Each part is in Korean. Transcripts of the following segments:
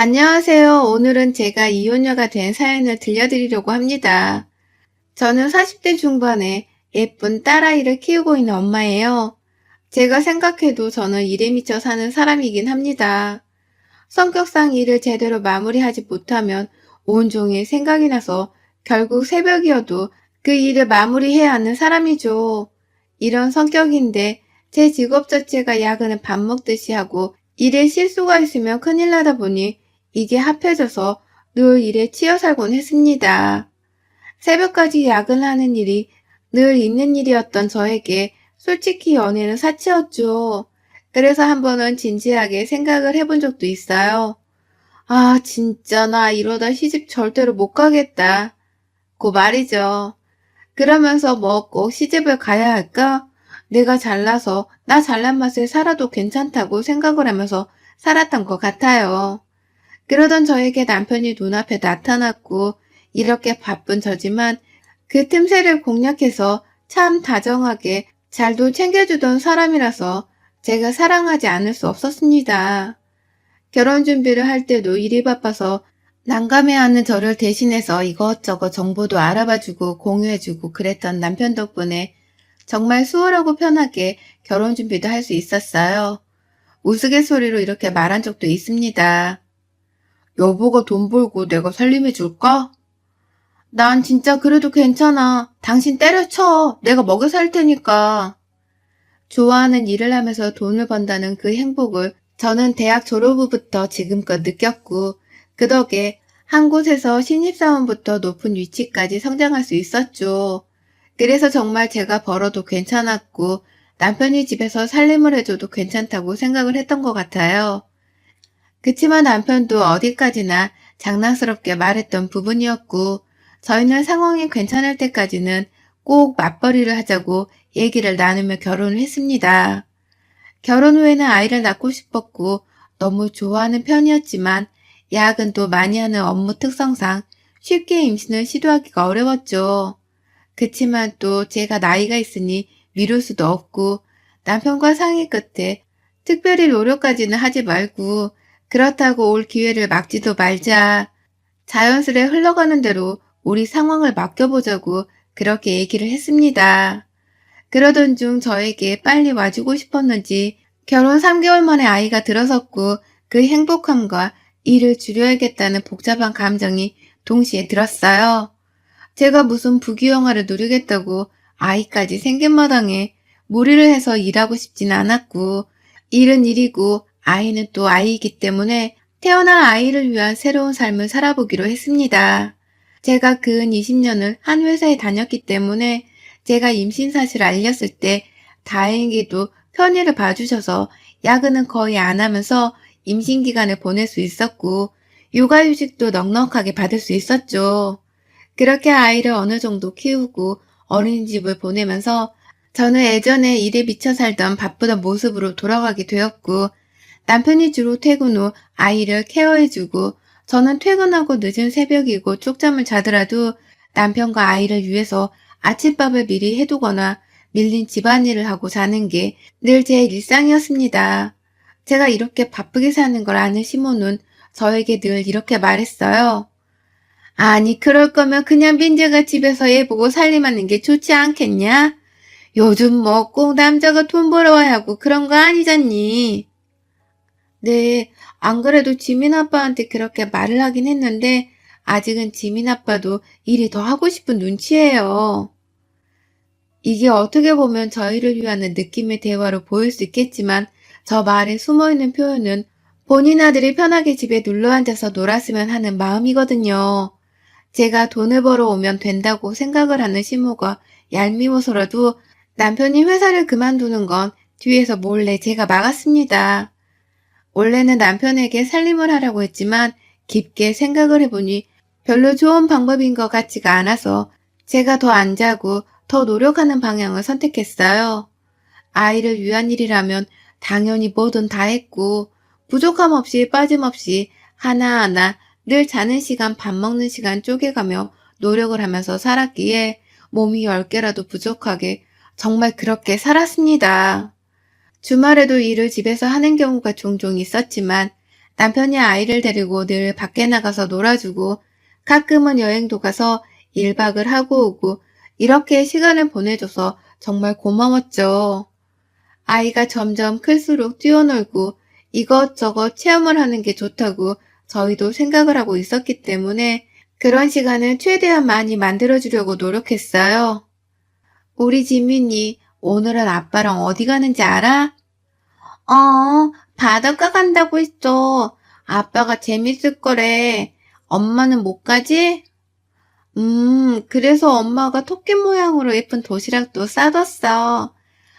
안녕하세요. 오늘은 제가 이혼녀가 된 사연을 들려드리려고 합니다. 저는 40대 중반에 예쁜 딸아이를 키우고 있는 엄마예요. 제가 생각해도 저는 일에 미쳐 사는 사람이긴 합니다. 성격상 일을 제대로 마무리하지 못하면 온종일 생각이 나서 결국 새벽이어도 그 일을 마무리해야 하는 사람이죠. 이런 성격인데 제 직업 자체가 야근을 밥 먹듯이 하고 일에 실수가 있으면 큰일 나다 보니 이게 합해져서 늘 일에 치여 살곤 했습니다. 새벽까지 야근하는 일이 늘 있는 일이었던 저에게 솔직히 연애는 사치였죠. 그래서 한 번은 진지하게 생각을 해본 적도 있어요. 아, 진짜 나 이러다 시집 절대로 못 가겠다. 고 말이죠. 그러면서 뭐 꼭 시집을 가야 할까? 내가 잘나서 나 잘난 맛에 살아도 괜찮다고 생각을 하면서 살았던 것 같아요. 그러던 저에게 남편이 눈앞에 나타났고 이렇게 바쁜 저지만 그 틈새를 공략해서 참 다정하게 잘도 챙겨주던 사람이라서 제가 사랑하지 않을 수 없었습니다. 결혼 준비를 할 때도 일이 바빠서 난감해하는 저를 대신해서 이것저것 정보도 알아봐주고 공유해주고 그랬던 남편 덕분에 정말 수월하고 편하게 결혼 준비도 할 수 있었어요. 우스갯소리로 이렇게 말한 적도 있습니다. 여보가 돈 벌고 내가 살림해 줄까? 난 진짜 그래도 괜찮아. 당신 때려쳐. 내가 먹여 살 테니까. 좋아하는 일을 하면서 돈을 번다는 그 행복을 저는 대학 졸업 후부터 지금껏 느꼈고 그 덕에 한 곳에서 신입사원부터 높은 위치까지 성장할 수 있었죠. 그래서 정말 제가 벌어도 괜찮았고 남편이 집에서 살림을 해줘도 괜찮다고 생각을 했던 것 같아요. 그치만 남편도 어디까지나 장난스럽게 말했던 부분이었고 저희는 상황이 괜찮을 때까지는 꼭 맞벌이를 하자고 얘기를 나누며 결혼을 했습니다. 결혼 후에는 아이를 낳고 싶었고 너무 좋아하는 편이었지만 야근도 많이 하는 업무 특성상 쉽게 임신을 시도하기가 어려웠죠. 그치만 또 제가 나이가 있으니 미룰 수도 없고 남편과 상의 끝에 특별히 노력까지는 하지 말고 그렇다고 올 기회를 막지도 말자. 자연스레 흘러가는 대로 우리 상황을 맡겨보자고 그렇게 얘기를 했습니다. 그러던 중 저에게 빨리 와주고 싶었는지 결혼 3개월 만에 아이가 들어섰고 그 행복함과 일을 줄여야겠다는 복잡한 감정이 동시에 들었어요. 제가 무슨 부귀영화를 누리겠다고 아이까지 생긴 마당에 무리를 해서 일하고 싶진 않았고 일은 일이고 아이는 또 아이이기 때문에 태어난 아이를 위한 새로운 삶을 살아보기로 했습니다. 제가 근 20년을 한 회사에 다녔기 때문에 제가 임신 사실을 알렸을 때 다행히도 편의를 봐주셔서 야근은 거의 안 하면서 임신 기간을 보낼 수 있었고 육아휴직도 넉넉하게 받을 수 있었죠. 그렇게 아이를 어느 정도 키우고 어린이집을 보내면서 저는 예전에 일에 미쳐 살던 바쁘던 모습으로 돌아가게 되었고 남편이 주로 퇴근 후 아이를 케어해주고 저는 퇴근하고 늦은 새벽이고 쪽잠을 자더라도 남편과 아이를 위해서 아침밥을 미리 해두거나 밀린 집안일을 하고 자는 게 늘 제 일상이었습니다. 제가 이렇게 바쁘게 사는 걸 아는 시모는 저에게 늘 이렇게 말했어요. 아니, 그럴 거면 그냥 민재가 집에서 애 보고 살림하는 게 좋지 않겠냐? 요즘 뭐 꼭 남자가 돈 벌어야 하고 그런 거 아니잖니. 네, 안 그래도 지민 아빠한테 그렇게 말을 하긴 했는데 아직은 지민 아빠도 일이 더 하고 싶은 눈치예요. 이게 어떻게 보면 저희를 위하는 느낌의 대화로 보일 수 있겠지만 저 말에 숨어있는 표현은 본인 아들이 편하게 집에 눌러앉아서 놀았으면 하는 마음이거든요. 제가 돈을 벌어오면 된다고 생각을 하는 시모가 얄미워서라도 남편이 회사를 그만두는 건 뒤에서 몰래 제가 막았습니다. 원래는 남편에게 살림을 하라고 했지만 깊게 생각을 해보니 별로 좋은 방법인 것 같지가 않아서 제가 더 안 자고 더 노력하는 방향을 선택했어요. 아이를 위한 일이라면 당연히 뭐든 다 했고 부족함 없이 빠짐없이 하나하나 늘 자는 시간, 밥 먹는 시간 쪼개가며 노력을 하면서 살았기에 몸이 10개라도 부족하게 정말 그렇게 살았습니다. 주말에도 일을 집에서 하는 경우가 종종 있었지만 남편이 아이를 데리고 늘 밖에 나가서 놀아주고 가끔은 여행도 가서 1박을 하고 오고 이렇게 시간을 보내줘서 정말 고마웠죠. 아이가 점점 클수록 뛰어놀고 이것저것 체험을 하는 게 좋다고 저희도 생각을 하고 있었기 때문에 그런 시간을 최대한 많이 만들어주려고 노력했어요. 우리 지민이 오늘은 아빠랑 어디 가는지 알아? 바닷가 간다고 했어. 아빠가 재밌을 거래. 엄마는 못 가지? 그래서 엄마가 토끼 모양으로 예쁜 도시락도 싸뒀어.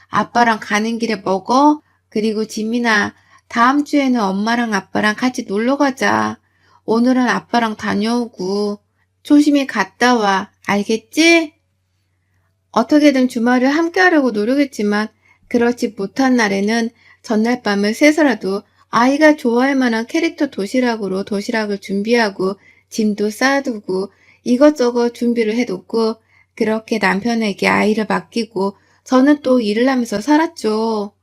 아빠랑 가는 길에 먹어. 그리고 지민아, 다음 주에는 엄마랑 아빠랑 같이 놀러 가자. 오늘은 아빠랑 다녀오고. 조심히 갔다 와. 알겠지? 어떻게든 주말을 함께 하려고 노력했지만 그렇지 못한 날에는 전날 밤을 새서라도 아이가 좋아할 만한 캐릭터 도시락으로 도시락을 준비하고 짐도 싸두고 이것저것 준비를 해뒀고 그렇게 남편에게 아이를 맡기고 저는 또 일을 하면서 살았죠.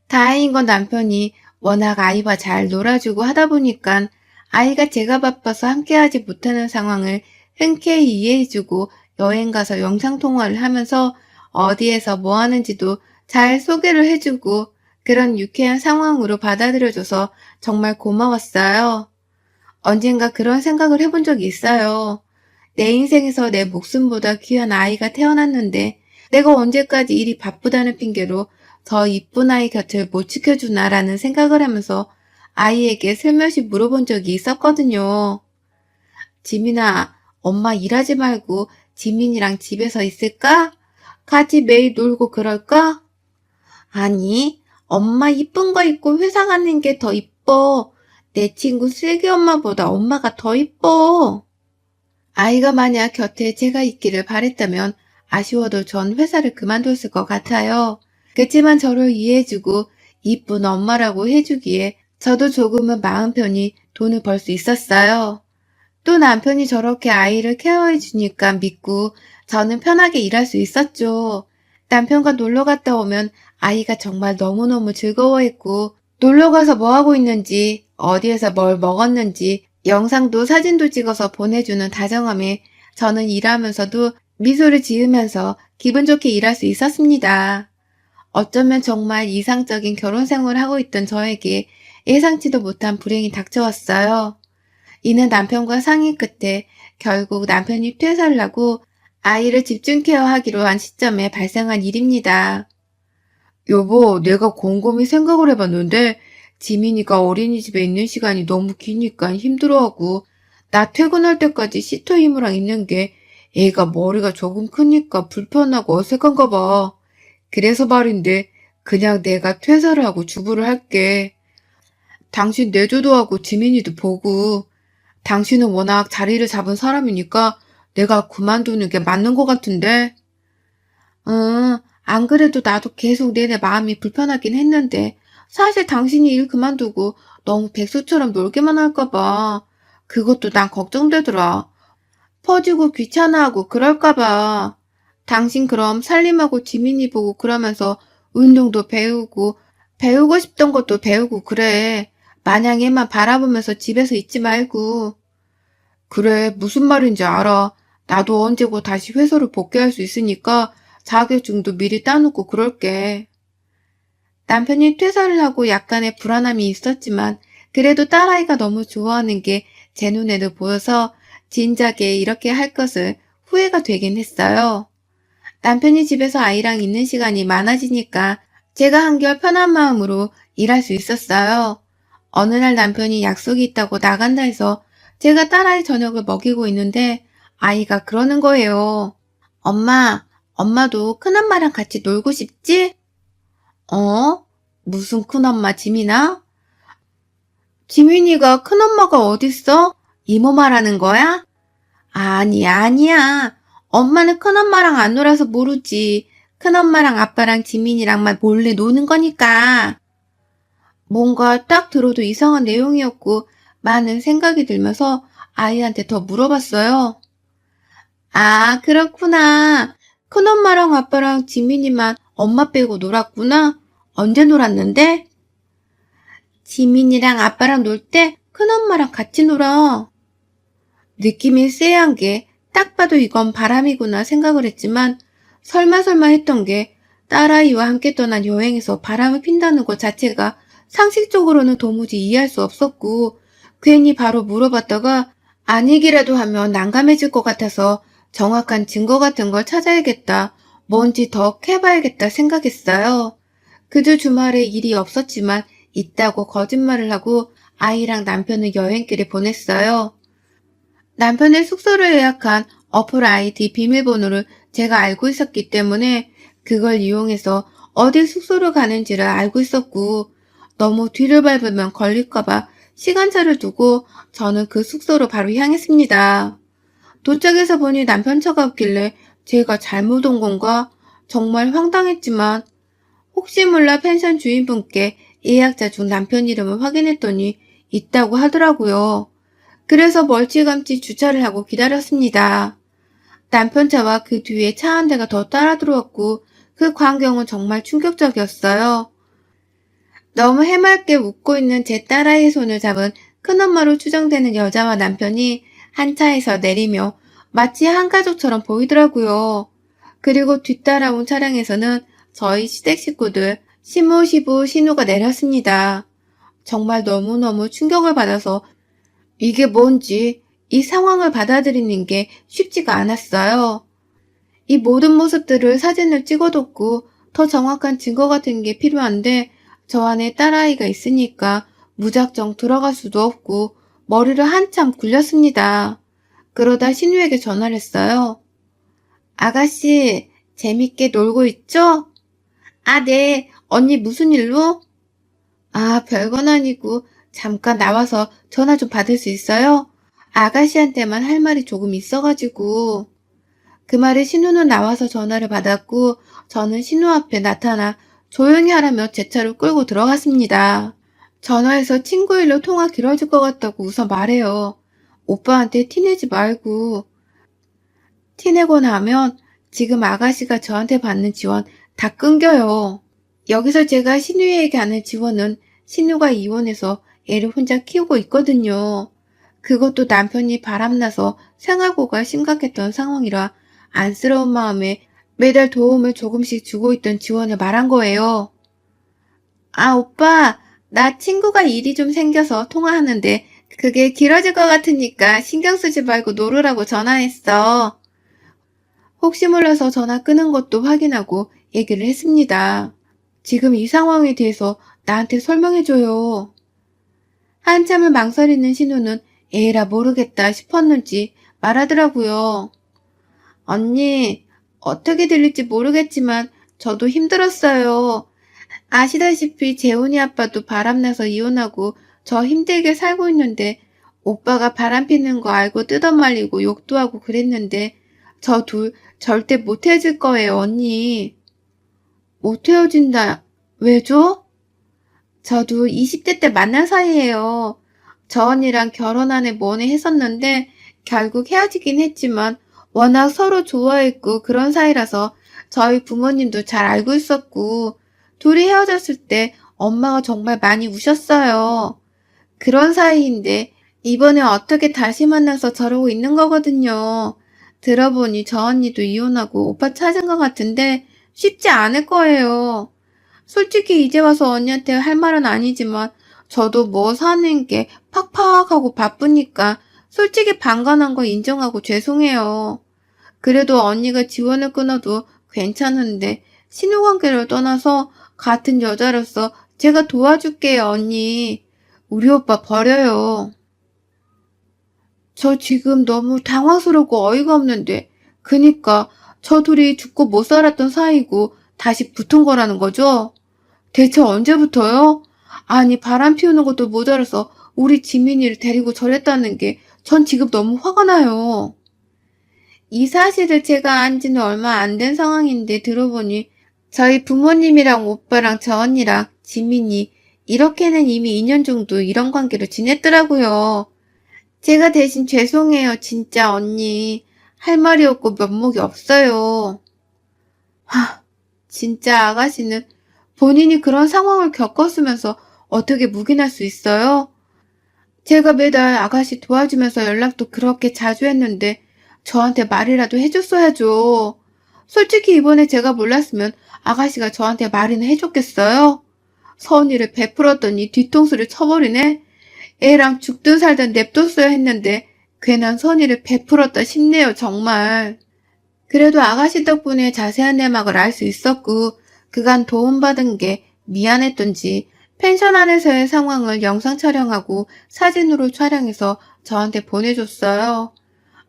다행인 건 남편이 워낙 아이와 잘 놀아주고 하다 보니까 아이가 제가 바빠서 함께하지 못하는 상황을 흔쾌히 이해해주고 여행 가서 영상통화를 하면서 어디에서 뭐 하는지도 잘 소개를 해주고 그런 유쾌한 상황으로 받아들여줘서 정말 고마웠어요. 언젠가 그런 생각을 해본 적이 있어요. 내 인생에서 내 목숨보다 귀한 아이가 태어났는데 내가 언제까지 일이 바쁘다는 핑계로 더 이쁜 아이 곁을 못 지켜주나라는 생각을 하면서 아이에게 슬며시 물어본 적이 있었거든요. 지민아, 엄마 일하지 말고 지민이랑 집에서 있을까? 같이 매일 놀고 그럴까? 아니, 엄마 이쁜 거 입고 회사 가는 게 더 이뻐. 내 친구 슬기 엄마보다 엄마가 더 이뻐. 아이가 만약 곁에 제가 있기를 바랬다면 아쉬워도 전 회사를 그만뒀을 것 같아요. 그치만 저를 이해해주고 이쁜 엄마라고 해주기에 저도 조금은 마음 편히 돈을 벌 수 있었어요. 또 남편이 저렇게 아이를 케어해주니까 믿고 저는 편하게 일할 수 있었죠. 남편과 놀러 갔다 오면 아이가 정말 너무너무 즐거워했고 놀러 가서 뭐 하고 있는지 어디에서 뭘 먹었는지 영상도 사진도 찍어서 보내주는 다정함에 저는 일하면서도 미소를 지으면서 기분 좋게 일할 수 있었습니다. 어쩌면 정말 이상적인 결혼 생활을 하고 있던 저에게 예상치도 못한 불행이 닥쳐왔어요. 이는 남편과 상의 끝에 결국 남편이 퇴사를 하고 아이를 집중 케어하기로 한 시점에 발생한 일입니다. 여보, 내가 곰곰이 생각을 해봤는데 지민이가 어린이집에 있는 시간이 너무 기니까 힘들어하고 나 퇴근할 때까지 시터 이모랑 있는 게 애가 머리가 조금 크니까 불편하고 어색한가 봐. 그래서 말인데 그냥 내가 퇴사를 하고 주부를 할게. 당신 내조도 하고 지민이도 보고 당신은 워낙 자리를 잡은 사람이니까 내가 그만두는 게 맞는 것 같은데. 안 그래도 나도 계속 내내 마음이 불편하긴 했는데 사실 당신이 일 그만두고 너무 백수처럼 놀게만 할까 봐. 그것도 난 걱정되더라. 퍼지고 귀찮아하고 그럴까 봐. 당신 그럼 살림하고 지민이 보고 그러면서 운동도 배우고 싶던 것도 배우고 그래. 마냥 얘만 바라보면서 집에서 있지 말고. 그래, 무슨 말인지 알아. 나도 언제고 다시 회사를 복귀할 수 있으니까 자격증도 미리 따놓고 그럴게. 남편이 퇴사를 하고 약간의 불안함이 있었지만 그래도 딸아이가 너무 좋아하는 게 제 눈에도 보여서 진작에 이렇게 할 것을 후회가 되긴 했어요. 남편이 집에서 아이랑 있는 시간이 많아지니까 제가 한결 편한 마음으로 일할 수 있었어요. 어느 날 남편이 약속이 있다고 나간다 해서 제가 딸아이 저녁을 먹이고 있는데 아이가 그러는 거예요. 엄마도 큰엄마랑 같이 놀고 싶지? 무슨 큰엄마 지민아? 지민이가 큰엄마가 어딨어? 이모 말하는 거야? 아니야. 엄마는 큰엄마랑 안 놀아서 모르지. 큰엄마랑 아빠랑 지민이랑만 몰래 노는 거니까. 뭔가 딱 들어도 이상한 내용이었고 많은 생각이 들면서 아이한테 더 물어봤어요. 아, 그렇구나. 큰엄마랑 아빠랑 지민이만 엄마 빼고 놀았구나. 언제 놀았는데? 지민이랑 아빠랑 놀 때 큰엄마랑 같이 놀아. 느낌이 쎄한 게 딱 봐도 이건 바람이구나 생각을 했지만 설마 했던 게 딸아이와 함께 떠난 여행에서 바람을 핀다는 것 자체가 상식적으로는 도무지 이해할 수 없었고 괜히 바로 물어봤다가 아니기라도 하면 난감해질 것 같아서 정확한 증거 같은 걸 찾아야겠다. 뭔지 더 캐봐야겠다 생각했어요. 그주 주말에 일이 없었지만 있다고 거짓말을 하고 아이랑 남편을 여행길에 보냈어요. 남편의 숙소를 예약한 어플 아이디 비밀번호를 제가 알고 있었기 때문에 그걸 이용해서 어디 숙소로 가는지를 알고 있었고 너무 뒤를 밟으면 걸릴까봐 시간차를 두고 저는 그 숙소로 바로 향했습니다. 도착해서 보니 남편 차가 없길래 제가 잘못 온 건가? 정말 황당했지만 혹시 몰라 펜션 주인분께 예약자 중 남편 이름을 확인했더니 있다고 하더라고요. 그래서 멀찌감치 주차를 하고 기다렸습니다. 남편 차와 그 뒤에 차 한 대가 더 따라 들어왔고 그 광경은 정말 충격적이었어요. 너무 해맑게 웃고 있는 제 딸아이의 손을 잡은 큰엄마로 추정되는 여자와 남편이 한 차에서 내리며 마치 한 가족처럼 보이더라고요. 그리고 뒤따라온 차량에서는 저희 시댁 식구들 시무시부 신우가 내렸습니다. 정말 너무너무 충격을 받아서 이게 뭔지 이 상황을 받아들이는 게 쉽지가 않았어요. 이 모든 모습들을 사진을 찍어뒀고 더 정확한 증거 같은 게 필요한데 저 안에 딸아이가 있으니까 무작정 들어갈 수도 없고 머리를 한참 굴렸습니다. 그러다 신우에게 전화를 했어요. 아가씨, 재밌게 놀고 있죠? 아, 네. 언니 무슨 일로? 아, 별건 아니고 잠깐 나와서 전화 좀 받을 수 있어요? 아가씨한테만 할 말이 조금 있어가지고. 그 말에 신우는 나와서 전화를 받았고 저는 신우 앞에 나타나 조용히 하라며 제 차로 끌고 들어갔습니다. 전화해서 친구 일로 통화 길어질 것 같다고 웃어 말해요. 오빠한테 티내지 말고. 티내거나 하면 지금 아가씨가 저한테 받는 지원 다 끊겨요. 여기서 제가 신우에게 하는 지원은 신우가 이혼해서 애를 혼자 키우고 있거든요. 그것도 남편이 바람나서 생활고가 심각했던 상황이라 안쓰러운 마음에 매달 도움을 조금씩 주고 있던 지원을 말한 거예요. 아, 오빠, 나 친구가 일이 좀 생겨서 통화하는데 그게 길어질 것 같으니까 신경 쓰지 말고 놀으라고 전화했어. 혹시 몰라서 전화 끄는 것도 확인하고 얘기를 했습니다. 지금 이 상황에 대해서 나한테 설명해줘요. 한참을 망설이는 신우는 에라 모르겠다 싶었는지 말하더라고요. 언니, 어떻게 들릴지 모르겠지만 저도 힘들었어요. 아시다시피 재훈이 아빠도 바람나서 이혼하고 저 힘들게 살고 있는데 오빠가 바람 피는 거 알고 뜯어말리고 욕도 하고 그랬는데 저 둘 절대 못 헤어질 거예요, 언니. 못 헤어진다. 왜죠? 저도 20대 때 만난 사이예요. 저 언니랑 결혼 안에 뭐니 했었는데 결국 헤어지긴 했지만 워낙 서로 좋아했고 그런 사이라서 저희 부모님도 잘 알고 있었고 둘이 헤어졌을 때 엄마가 정말 많이 우셨어요. 그런 사이인데 이번에 어떻게 다시 만나서 저러고 있는 거거든요. 들어보니 저 언니도 이혼하고 오빠 찾은 것 같은데 쉽지 않을 거예요. 솔직히 이제 와서 언니한테 할 말은 아니지만 저도 뭐 사는 게 팍팍하고 바쁘니까 솔직히 방관한 거 인정하고 죄송해요. 그래도 언니가 지원을 끊어도 괜찮은데 신우관계를 떠나서 같은 여자로서 제가 도와줄게요, 언니. 우리 오빠 버려요. 저 지금 너무 당황스럽고 어이가 없는데 그니까 저 둘이 죽고 못 살았던 사이고 다시 붙은 거라는 거죠? 대체 언제부터요? 아니 바람 피우는 것도 모자라서 우리 지민이를 데리고 저랬다는 게 전 지금 너무 화가 나요. 이 사실을 제가 안 지는 얼마 안 된 상황인데 들어보니 저희 부모님이랑 오빠랑 저 언니랑 지민이 이렇게는 이미 2년 정도 이런 관계로 지냈더라고요. 제가 대신 죄송해요, 진짜 언니. 할 말이 없고 면목이 없어요. 하, 진짜 아가씨는 본인이 그런 상황을 겪었으면서 어떻게 묵인할 수 있어요? 제가 매달 아가씨 도와주면서 연락도 그렇게 자주 했는데 저한테 말이라도 해줬어야죠. 솔직히 이번에 제가 몰랐으면 아가씨가 저한테 말이나 해줬겠어요? 선의를 베풀었더니 뒤통수를 쳐버리네? 애랑 죽든 살든 냅뒀어야 했는데 괜한 선의를 베풀었다 싶네요, 정말. 그래도 아가씨 덕분에 자세한 내막을 알 수 있었고 그간 도움받은 게 미안했던지 펜션 안에서의 상황을 영상 촬영하고 사진으로 촬영해서 저한테 보내줬어요.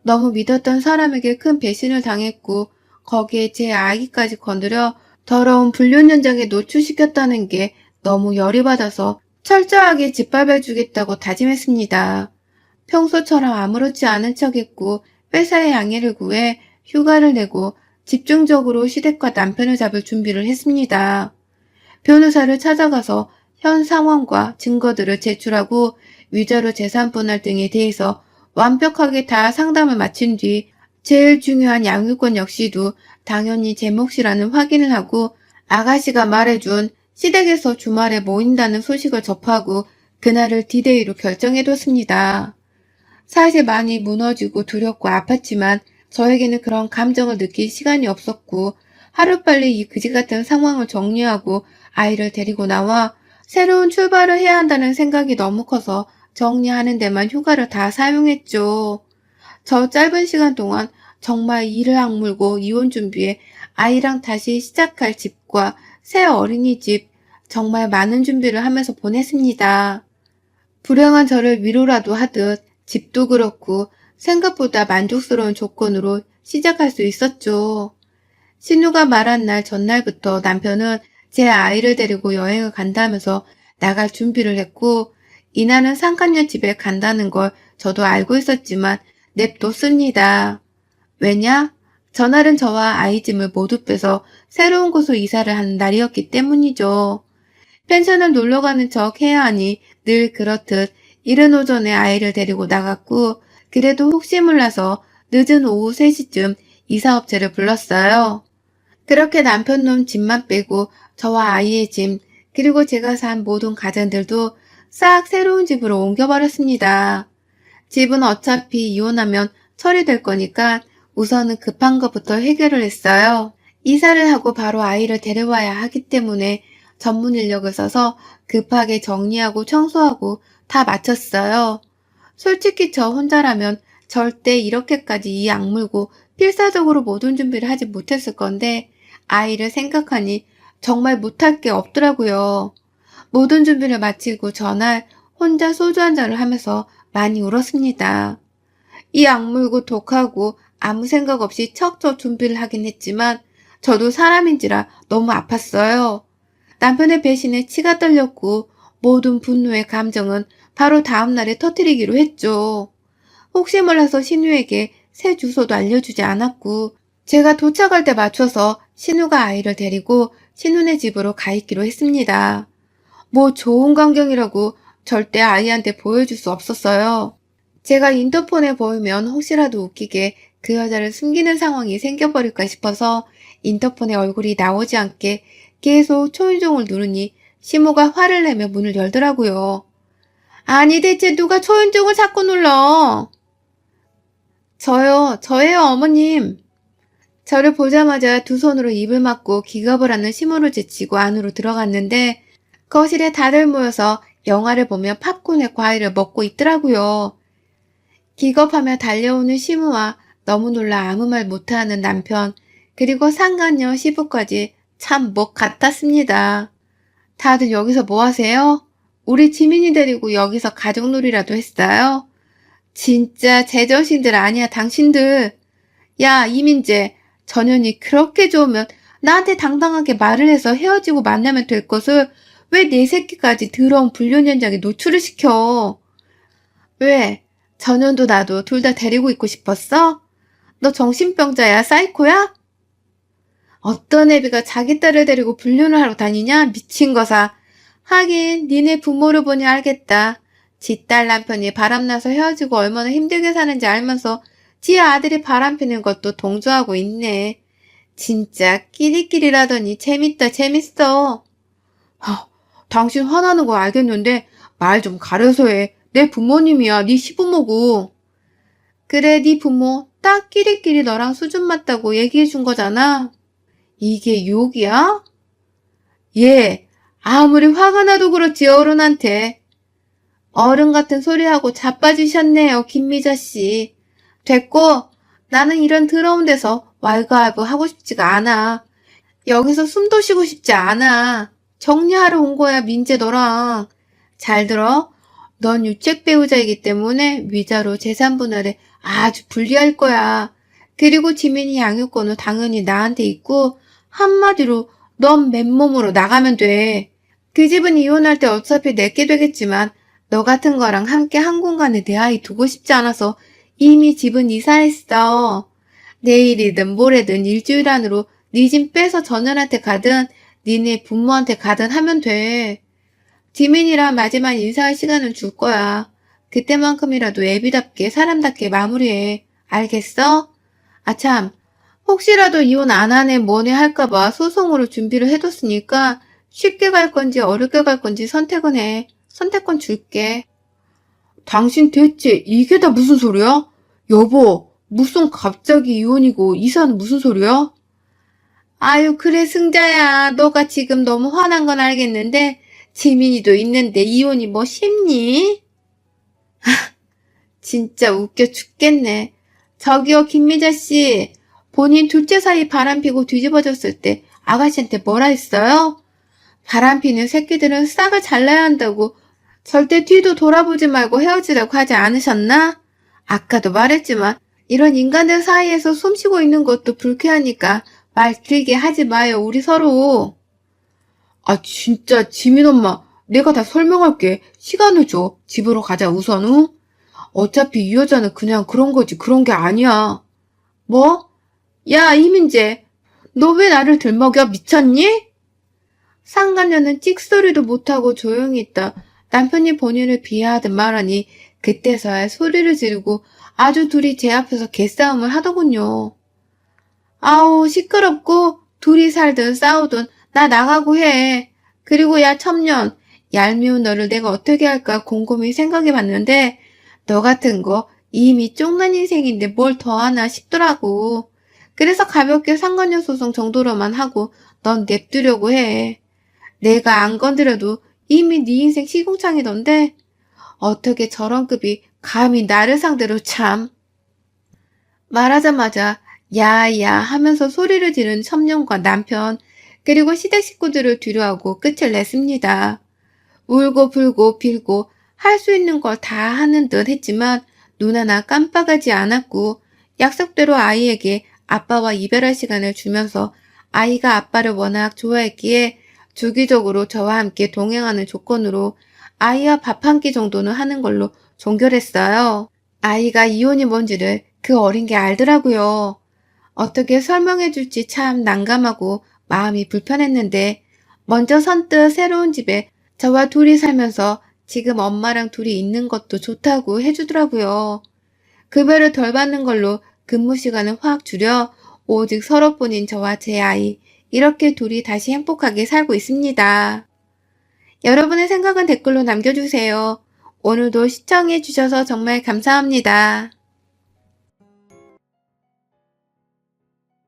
너무 믿었던 사람에게 큰 배신을 당했고 거기에 제 아기까지 건드려 더러운 불륜 현장에 노출시켰다는 게 너무 열이 받아서 철저하게 짓밟아주겠다고 다짐했습니다. 평소처럼 아무렇지 않은 척했고 회사에 양해를 구해 휴가를 내고 집중적으로 시댁과 남편을 잡을 준비를 했습니다. 변호사를 찾아가서 현 상황과 증거들을 제출하고 위자료 재산 분할 등에 대해서 완벽하게 다 상담을 마친 뒤 제일 중요한 양육권 역시도 당연히 제 몫이라는 확인을 하고 아가씨가 말해준 시댁에서 주말에 모인다는 소식을 접하고 그날을 디데이로 결정해뒀습니다. 사실 많이 무너지고 두렵고 아팠지만 저에게는 그런 감정을 느낄 시간이 없었고 하루빨리 이 그지 같은 상황을 정리하고 아이를 데리고 나와 새로운 출발을 해야 한다는 생각이 너무 커서 정리하는 데만 휴가를 다 사용했죠. 저 짧은 시간 동안 정말 이를 악물고 이혼 준비에 아이랑 다시 시작할 집과 새 어린이집 정말 많은 준비를 하면서 보냈습니다. 불행한 저를 위로라도 하듯 집도 그렇고 생각보다 만족스러운 조건으로 시작할 수 있었죠. 신우가 말한 날 전날부터 남편은 제 아이를 데리고 여행을 간다면서 나갈 준비를 했고 이날은 상간녀 집에 간다는 걸 저도 알고 있었지만 냅뒀습니다. 왜냐? 전날은 저와 아이 짐을 모두 빼서 새로운 곳으로 이사를 하는 날이었기 때문이죠. 펜션을 놀러 가는 척 해야 하니 늘 그렇듯 이른 오전에 아이를 데리고 나갔고 그래도 혹시 몰라서 늦은 오후 3시쯤 이사업체를 불렀어요. 그렇게 남편놈 짐만 빼고 저와 아이의 짐 그리고 제가 산 모든 가전들도 싹 새로운 집으로 옮겨버렸습니다. 집은 어차피 이혼하면 처리될 거니까 우선은 급한 것부터 해결을 했어요. 이사를 하고 바로 아이를 데려와야 하기 때문에 전문 인력을 써서 급하게 정리하고 청소하고 다 마쳤어요. 솔직히 저 혼자라면 절대 이렇게까지 이 악물고 필사적으로 모든 준비를 하지 못했을 건데 아이를 생각하니 정말 못할 게 없더라고요. 모든 준비를 마치고 전날 혼자 소주 한 잔을 하면서 많이 울었습니다. 이 악물고 독하고 아무 생각 없이 척척 준비를 하긴 했지만 저도 사람인지라 너무 아팠어요. 남편의 배신에 치가 떨렸고 모든 분노의 감정은 바로 다음날에 터뜨리기로 했죠. 혹시 몰라서 신우에게 새 주소도 알려주지 않았고 제가 도착할 때 맞춰서 신우가 아이를 데리고 신우네 집으로 가 있기로 했습니다. 뭐 좋은 광경이라고 절대 아이한테 보여줄 수 없었어요. 제가 인터폰에 보이면 혹시라도 웃기게 그 여자를 숨기는 상황이 생겨버릴까 싶어서 인터폰에 얼굴이 나오지 않게 계속 초인종을 누르니 시모가 화를 내며 문을 열더라고요. 아니 대체 누가 초인종을 자꾸 눌러? 저예요 어머님. 저를 보자마자 두 손으로 입을 막고 기겁을 하는 시모를 제치고 안으로 들어갔는데 거실에 다들 모여서 영화를 보며 팝콘에 과일을 먹고 있더라고요. 기겁하며 달려오는 시모와 너무 놀라 아무 말 못하는 남편 그리고 상간녀 시부까지 참 목 같았습니다. 다들 여기서 뭐 하세요? 우리 지민이 데리고 여기서 가족놀이라도 했어요? 진짜 제정신들 아니야 당신들. 야 이민재 전현이 그렇게 좋으면 나한테 당당하게 말을 해서 헤어지고 만나면 될 것을 왜 내 새끼까지 더러운 불륜 현장에 노출을 시켜? 왜? 전현도 나도 둘 다 데리고 있고 싶었어? 너 정신병자야 사이코야? 어떤 애비가 자기 딸을 데리고 불륜을 하러 다니냐 미친 거사. 하긴 니네 부모를 보니 알겠다. 지 딸 남편이 바람나서 헤어지고 얼마나 힘들게 사는지 알면서 지 아들이 바람피는 것도 동조하고 있네. 진짜 끼리끼리라더니 재밌다 재밌어. 당신 화나는 거 알겠는데 말 좀 가려서 해. 내 부모님이야. 네 시부모고. 그래, 네 부모 딱 끼리끼리 너랑 수준 맞다고 얘기해 준 거잖아. 이게 욕이야? 예, 아무리 화가 나도 그렇지 어른한테. 어른 같은 소리하고 자빠지셨네요, 김미자 씨. 됐고, 나는 이런 더러운 데서 왈가왈부 하고 싶지가 않아. 여기서 숨도 쉬고 싶지 않아. 정리하러 온 거야, 민재 너랑. 잘 들어. 넌 유책 배우자이기 때문에 위자료 재산 분할에 아주 불리할 거야. 그리고 지민이 양육권은 당연히 나한테 있고 한마디로 넌 맨몸으로 나가면 돼. 그 집은 이혼할 때 어차피 내게 되겠지만 너 같은 거랑 함께 한 공간에 내 아이 두고 싶지 않아서 이미 집은 이사했어. 내일이든 모레든 일주일 안으로 네 집 빼서 전현한테 가든 니네 부모한테 가든 하면 돼. 지민이랑 마지막 인사할 시간을 줄 거야. 그때만큼이라도 애비답게 사람답게 마무리해. 알겠어? 아참, 혹시라도 이혼 안 하네 뭐네 할까봐 소송으로 준비를 해뒀으니까 쉽게 갈 건지 어렵게 갈 건지 선택은 해. 선택권 줄게. 당신 대체 이게 다 무슨 소리야? 여보, 무슨 갑자기 이혼이고 이사는 무슨 소리야? 아유, 그래, 승자야. 너가 지금 너무 화난 건 알겠는데, 지민이도 있는데 이혼이 뭐 쉽니? 진짜 웃겨 죽겠네. 저기요, 김미자 씨. 본인 둘째 사이 바람피고 뒤집어졌을 때 아가씨한테 뭐라 했어요? 바람피는 새끼들은 싹을 잘라야 한다고 절대 뒤도 돌아보지 말고 헤어지라고 하지 않으셨나? 아까도 말했지만 이런 인간들 사이에서 숨쉬고 있는 것도 불쾌하니까 말 길게 하지 마요, 우리 서로. 아, 진짜 지민 엄마, 내가 다 설명할게. 시간을 줘. 집으로 가자, 우선, 응? 어차피 이 여자는 그냥 그런 거지, 그런 게 아니야. 뭐? 야, 이민재, 너 왜 나를 들먹여? 미쳤니? 상간녀는 찍소리도 못하고 조용히 있다 남편이 본인을 비하하듯 말하니 그때서야 소리를 지르고 아주 둘이 제 앞에서 개싸움을 하더군요. 아우, 시끄럽고 둘이 살든 싸우든 나 나가고 해. 그리고 야, 첨년, 얄미운 너를 내가 어떻게 할까 곰곰이 생각해봤는데 너 같은 거 이미 쫑난 인생인데 뭘 더 하나 싶더라고. 그래서 가볍게 상간녀 소송 정도로만 하고 넌 냅두려고 해. 내가 안 건드려도 이미 네 인생 시궁창이던데 어떻게 저런 급이 감히 나를 상대로 참. 말하자마자 야야 하면서 소리를 지른 첨년과 남편 그리고 시댁 식구들을 뒤로하고 끝을 냈습니다. 울고 불고 빌고 할 수 있는 걸 다 하는 듯 했지만 눈 하나 깜빡하지 않았고 약속대로 아이에게 아빠와 이별할 시간을 주면서 아이가 아빠를 워낙 좋아했기에 주기적으로 저와 함께 동행하는 조건으로 아이와 밥 한 끼 정도는 하는 걸로 종결했어요. 아이가 이혼이 뭔지를 그 어린 게 알더라고요. 어떻게 설명해 줄지 참 난감하고 마음이 불편했는데 먼저 선뜻 새로운 집에 저와 둘이 살면서 지금 엄마랑 둘이 있는 것도 좋다고 해주더라고요. 급여를 덜 받는 걸로 근무 시간을 확 줄여 오직 서로뿐인 저와 제 아이 이렇게 둘이 다시 행복하게 살고 있습니다. 여러분의 생각은 댓글로 남겨주세요. 오늘도 시청해 주셔서 정말 감사합니다.